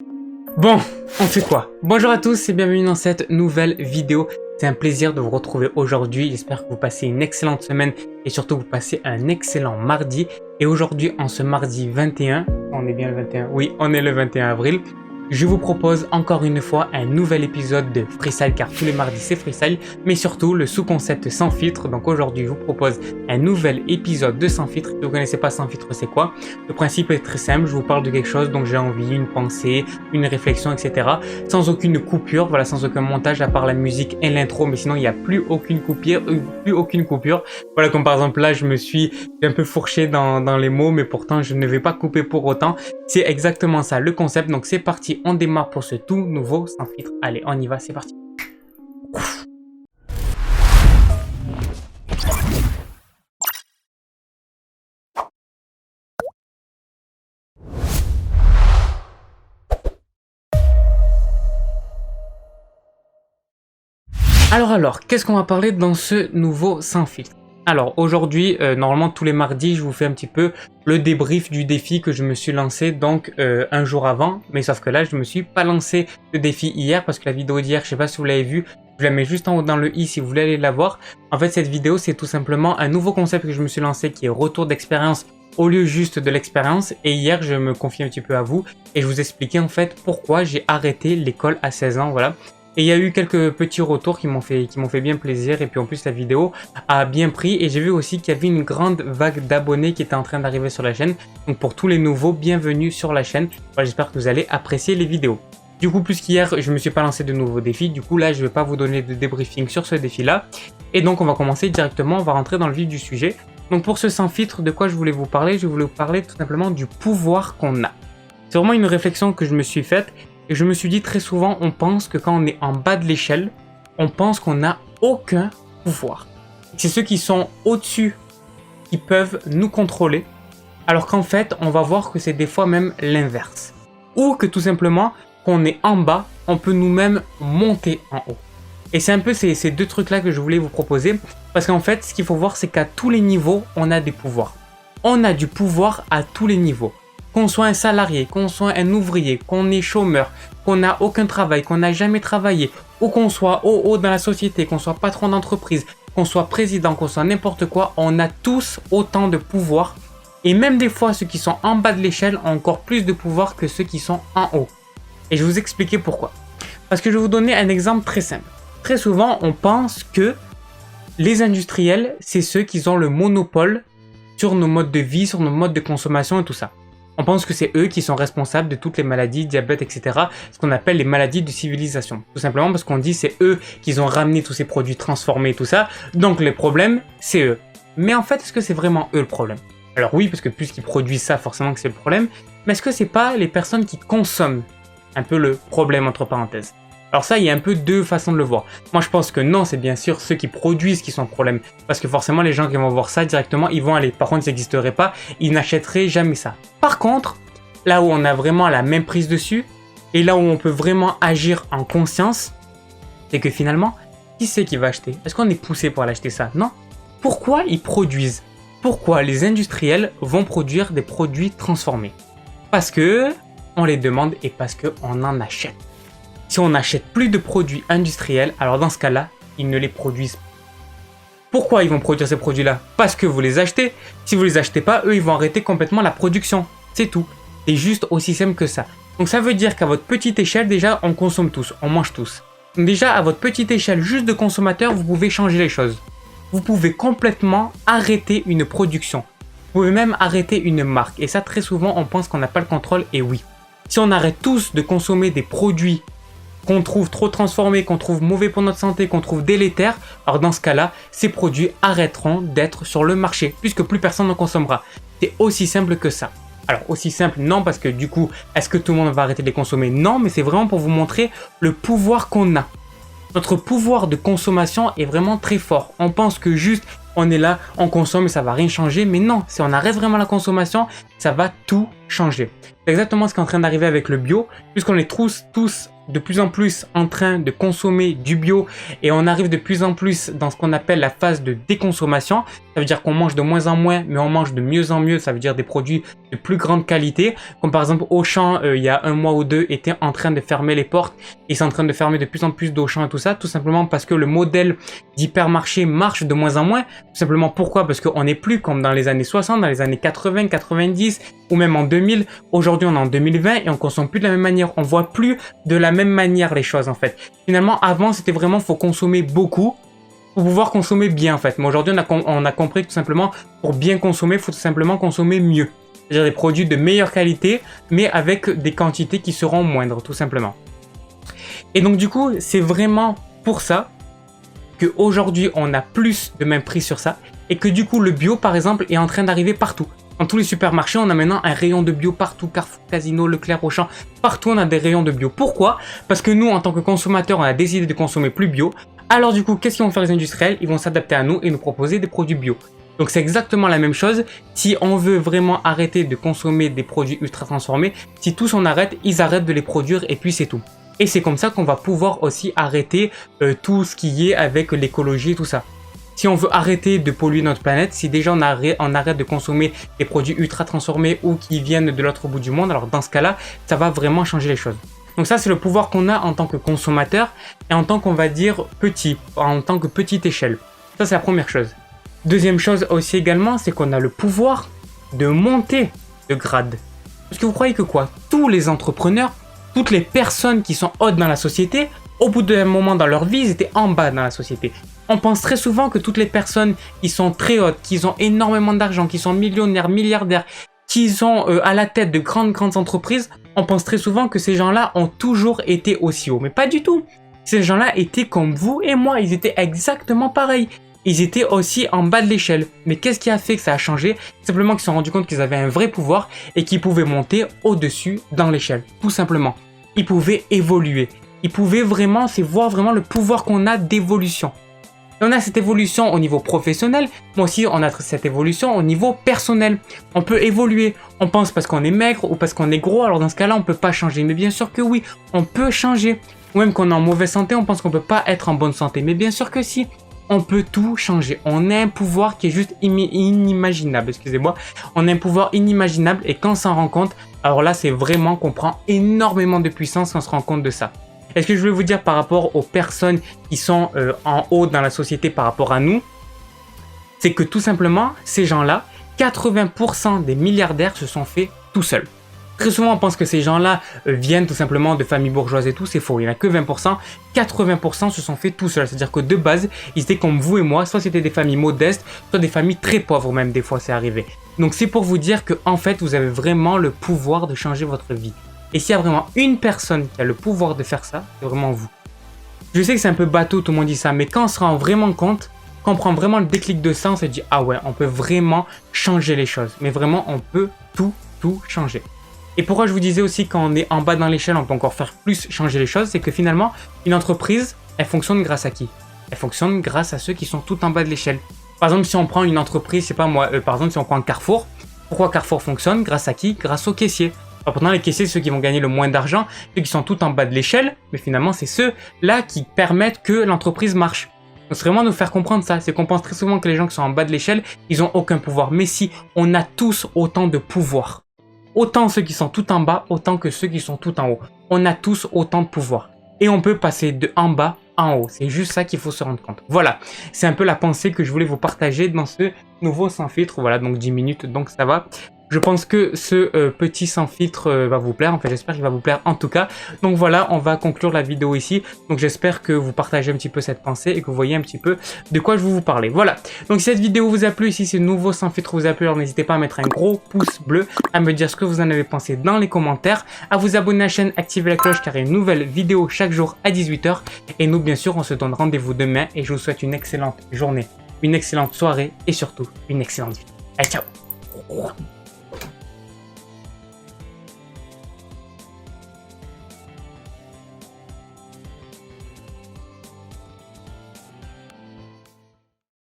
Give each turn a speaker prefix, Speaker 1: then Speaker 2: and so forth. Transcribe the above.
Speaker 1: Bon, on fait quoi? Bonjour à tous et bienvenue dans cette nouvelle vidéo. C'est un plaisir de vous retrouver aujourd'hui. J'espère que vous passez une excellente semaine et surtout que vous passez un excellent mardi. Et aujourd'hui, en ce mardi 21, on est bien le 21? Oui, on est le 21 avril. Je vous propose encore une fois un nouvel épisode de Freestyle car tous les mardis c'est Freestyle, mais surtout le sous-concept sans filtre. Donc aujourd'hui je vous propose un nouvel épisode de Sans filtre. Si vous ne connaissez pas Sans filtre, c'est quoi? Le principe est très simple, je vous parle de quelque chose dont j'ai envie, une pensée, une réflexion, etc. Sans aucune coupure, voilà, sans aucun montage à part la musique et l'intro, mais sinon il n'y a plus aucune coupure. Voilà, comme par exemple là je me suis un peu fourché dans les mots, mais pourtant je ne vais pas couper pour autant. C'est exactement ça le concept, donc c'est parti. On démarre pour ce tout nouveau Sans filtre. Allez, on y va, c'est parti. Alors, qu'est-ce qu'on va parler dans ce nouveau Sans filtre? Alors aujourd'hui, normalement tous les mardis, je vous fais un petit peu le débrief du défi que je me suis lancé donc un jour avant. Mais sauf que là, je me suis pas lancé le défi hier parce que la vidéo d'hier, je sais pas si vous l'avez vue, je la mets juste en haut dans le i si vous voulez aller la voir. En fait, cette vidéo, c'est tout simplement un nouveau concept que je me suis lancé qui est retour d'expérience au lieu juste de l'expérience. Et hier, je me confie un petit peu à vous et je vous expliquais en fait pourquoi j'ai arrêté l'école à 16 ans, voilà. Et il y a eu quelques petits retours qui m'ont fait bien plaisir. Et puis en plus, la vidéo a bien pris. Et j'ai vu aussi qu'il y avait une grande vague d'abonnés qui était en train d'arriver sur la chaîne. Donc pour tous les nouveaux, bienvenue sur la chaîne. Voilà, j'espère que vous allez apprécier les vidéos. Du coup, plus qu'hier, je ne me suis pas lancé de nouveaux défis. Du coup, là, je ne vais pas vous donner de débriefing sur ce défi-là. Et donc, on va commencer directement. On va rentrer dans le vif du sujet. Donc pour ce sans filtre, de quoi je voulais vous parler? Je voulais vous parler tout simplement du pouvoir qu'on a. C'est vraiment une réflexion que je me suis faite. Et je me suis dit très souvent, on pense que quand on est en bas de l'échelle, on pense qu'on n'a aucun pouvoir. C'est ceux qui sont au-dessus qui peuvent nous contrôler, alors qu'en fait, on va voir que c'est des fois même l'inverse. Ou que tout simplement, quand on est en bas, on peut nous-mêmes monter en haut. Et c'est un peu ces deux trucs-là que je voulais vous proposer, parce qu'en fait, ce qu'il faut voir, c'est qu'à tous les niveaux, on a des pouvoirs. On a du pouvoir à tous les niveaux. Qu'on soit un salarié, qu'on soit un ouvrier, qu'on est chômeur, qu'on n'a aucun travail, qu'on n'a jamais travaillé, ou qu'on soit haut dans la société, qu'on soit patron d'entreprise, qu'on soit président, qu'on soit n'importe quoi, on a tous autant de pouvoir. Et même des fois, ceux qui sont en bas de l'échelle ont encore plus de pouvoir que ceux qui sont en haut. Et je vais vous expliquer pourquoi. Parce que je vais vous donner un exemple très simple. Très souvent, on pense que les industriels, c'est ceux qui ont le monopole sur nos modes de vie, sur nos modes de consommation et tout ça. On pense que c'est eux qui sont responsables de toutes les maladies, diabète, etc. Ce qu'on appelle les maladies de civilisation. Tout simplement parce qu'on dit c'est eux qui ont ramené tous ces produits transformés et tout ça. Donc les problèmes, c'est eux. Mais en fait, est-ce que c'est vraiment eux le problème? Alors oui, parce que puisqu'ils produisent ça, forcément que c'est le problème. Mais est-ce que c'est pas les personnes qui consomment un peu le problème entre parenthèses? Alors ça, il y a un peu deux façons de le voir. Moi, je pense que non, c'est bien sûr ceux qui produisent qui sont le problème. Parce que forcément, les gens qui vont voir ça directement, ils vont aller. Par contre, ça n'existerait pas, ils n'achèteraient jamais ça. Par contre, là où on a vraiment la même prise dessus, et là où on peut vraiment agir en conscience, c'est que finalement, qui c'est qui va acheter? Est-ce qu'on est poussé pour aller acheter ça? Non. Pourquoi ils produisent? Pourquoi les industriels vont produire des produits transformés? Parce que on les demande et parce qu'on en achète. Si on n'achète plus de produits industriels, alors dans ce cas-là, ils ne les produisent pas. Pourquoi ils vont produire ces produits-là? Parce que vous les achetez. Si vous les achetez pas, eux, ils vont arrêter complètement la production. C'est tout. C'est juste aussi simple que ça. Donc ça veut dire qu'à votre petite échelle, déjà, on consomme tous, on mange tous. Donc déjà, à votre petite échelle, juste de consommateur, vous pouvez changer les choses. Vous pouvez complètement arrêter une production. Vous pouvez même arrêter une marque. Et ça, très souvent, on pense qu'on n'a pas le contrôle. Et oui. Si on arrête tous de consommer des produits qu'on trouve trop transformés, qu'on trouve mauvais pour notre santé, qu'on trouve délétères, alors dans ce cas-là, ces produits arrêteront d'être sur le marché, puisque plus personne n'en consommera. C'est aussi simple que ça. Alors aussi simple, non, parce que du coup, est-ce que tout le monde va arrêter de les consommer? Non, mais c'est vraiment pour vous montrer le pouvoir qu'on a. Notre pouvoir de consommation est vraiment très fort. On pense que juste, on est là, on consomme et ça va rien changer, mais non, si on arrête vraiment la consommation, ça va tout changer. C'est exactement ce qui est en train d'arriver avec le bio, puisqu'on est tous de plus en plus en train de consommer du bio et on arrive de plus en plus dans ce qu'on appelle la phase de déconsommation. Ça veut dire qu'on mange de moins en moins, mais on mange de mieux en mieux. Ça veut dire des produits de plus grande qualité. Comme par exemple Auchan, il y a un mois ou deux, était en train de fermer les portes. Ils sont en train de fermer de plus en plus d'Auchan et tout ça, tout simplement parce que le modèle d'hypermarché marche de moins en moins. Tout simplement pourquoi? Parce qu'on n'est plus comme dans les années 60, dans les années 80, 90 ou même en 2000. Aujourd'hui, on est en 2020 et on consomme plus de la même manière. On voit plus de la même manière les choses en fait. Finalement, avant, c'était vraiment faut consommer beaucoup pour pouvoir consommer bien en fait. Mais aujourd'hui, on a compris que tout simplement, pour bien consommer, il faut tout simplement consommer mieux. C'est-à-dire des produits de meilleure qualité, mais avec des quantités qui seront moindres, tout simplement. Et donc du coup, c'est vraiment pour ça qu'aujourd'hui, on a plus de même prix sur ça. Et que du coup, le bio, par exemple, est en train d'arriver partout. Dans tous les supermarchés, on a maintenant un rayon de bio partout, Carrefour, Casino, Leclerc, Auchan, partout on a des rayons de bio. Pourquoi? Parce que nous, en tant que consommateurs, on a décidé de consommer plus bio. Alors du coup, qu'est-ce qu'ils vont faire les industriels? Ils vont s'adapter à nous et nous proposer des produits bio. Donc c'est exactement la même chose. Si on veut vraiment arrêter de consommer des produits ultra transformés, si tous on arrête, ils arrêtent de les produire et puis c'est tout. Et c'est comme ça qu'on va pouvoir aussi arrêter tout ce qui est avec l'écologie et tout ça. Si on veut arrêter de polluer notre planète, si déjà on arrête de consommer des produits ultra transformés ou qui viennent de l'autre bout du monde, alors dans ce cas-là, ça va vraiment changer les choses. Donc ça, c'est le pouvoir qu'on a en tant que consommateur et en tant qu'on va dire petit, en tant que petite échelle. Ça, c'est la première chose. Deuxième chose aussi également, c'est qu'on a le pouvoir de monter de grade. Parce que vous croyez que quoi? Tous les entrepreneurs, toutes les personnes qui sont hautes dans la société, au bout d'un moment dans leur vie, ils étaient en bas dans la société. On pense très souvent que toutes les personnes qui sont très hautes, qui ont énormément d'argent, qui sont millionnaires, milliardaires, qui sont à la tête de grandes entreprises, on pense très souvent que ces gens-là ont toujours été aussi hauts. Mais pas du tout. Ces gens-là étaient comme vous et moi, ils étaient exactement pareils. Ils étaient aussi en bas de l'échelle. Mais qu'est-ce qui a fait que ça a changé? Simplement qu'ils se sont rendus compte qu'ils avaient un vrai pouvoir et qu'ils pouvaient monter au-dessus dans l'échelle. Tout simplement. Ils pouvaient évoluer. Ils pouvaient vraiment, c'est voir vraiment le pouvoir qu'on a d'évolution. On a cette évolution au niveau professionnel, mais aussi on a cette évolution au niveau personnel. On peut évoluer. On pense parce qu'on est maigre ou parce qu'on est gros, alors dans ce cas-là, on ne peut pas changer. Mais bien sûr que oui, on peut changer. Ou même qu'on est en mauvaise santé, on pense qu'on ne peut pas être en bonne santé. Mais bien sûr que si, on peut tout changer. On a un pouvoir qui est juste inimaginable, excusez-moi. On a un pouvoir inimaginable et quand on s'en rend compte, alors là, c'est vraiment qu'on prend énormément de puissance quand on se rend compte de ça. Et ce que je voulais vous dire par rapport aux personnes qui sont en haut dans la société par rapport à nous, c'est que tout simplement, ces gens-là, 80% des milliardaires se sont faits tout seuls. Très souvent, on pense que ces gens-là viennent tout simplement de familles bourgeoises et tout, c'est faux. Il n'y en a que 20%, 80% se sont faits tout seuls. C'est-à-dire que de base, ils étaient comme vous et moi, soit c'était des familles modestes, soit des familles très pauvres même, des fois c'est arrivé. Donc c'est pour vous dire que en fait, vous avez vraiment le pouvoir de changer votre vie. Et s'il y a vraiment une personne qui a le pouvoir de faire ça, c'est vraiment vous. Je sais que c'est un peu bateau, tout le monde dit ça, mais quand on se rend vraiment compte, quand on prend vraiment le déclic de ça, on se dit « Ah ouais, on peut vraiment changer les choses. » Mais vraiment, on peut tout changer. Et pourquoi je vous disais aussi quand on est en bas dans l'échelle, on peut encore faire plus changer les choses, c'est que finalement, une entreprise, elle fonctionne grâce à qui? Elle fonctionne grâce à ceux qui sont tout en bas de l'échelle. Par exemple, si on prend une entreprise, je sais pas moi, par exemple, si on prend Carrefour, pourquoi Carrefour fonctionne? Grâce à qui? Grâce aux caissiers. Alors pourtant, les caissiers, ceux qui vont gagner le moins d'argent, ceux qui sont tout en bas de l'échelle, mais finalement, c'est ceux-là qui permettent que l'entreprise marche. Donc c'est vraiment nous faire comprendre ça, c'est qu'on pense très souvent que les gens qui sont en bas de l'échelle, ils ont aucun pouvoir. Mais si, on a tous autant de pouvoir. Autant ceux qui sont tout en bas, autant que ceux qui sont tout en haut. On a tous autant de pouvoir. Et on peut passer de en bas en haut. C'est juste ça qu'il faut se rendre compte. Voilà, c'est un peu la pensée que je voulais vous partager dans ce nouveau sans filtre. Voilà, donc 10 minutes, donc ça va. Je pense que ce petit sans filtre va vous plaire. En fait, j'espère qu'il va vous plaire en tout cas. Donc voilà, on va conclure la vidéo ici. Donc j'espère que vous partagez un petit peu cette pensée et que vous voyez un petit peu de quoi je vais vous parler. Voilà. Donc si cette vidéo vous a plu, si ce nouveau sans filtre vous a plu, alors n'hésitez pas à mettre un gros pouce bleu, à me dire ce que vous en avez pensé dans les commentaires, à vous abonner à la chaîne, activer la cloche car il y a une nouvelle vidéo chaque jour à 18 h. Et nous, bien sûr, on se donne rendez-vous demain et je vous souhaite une excellente journée, une excellente soirée et surtout une excellente vie. Allez, ciao!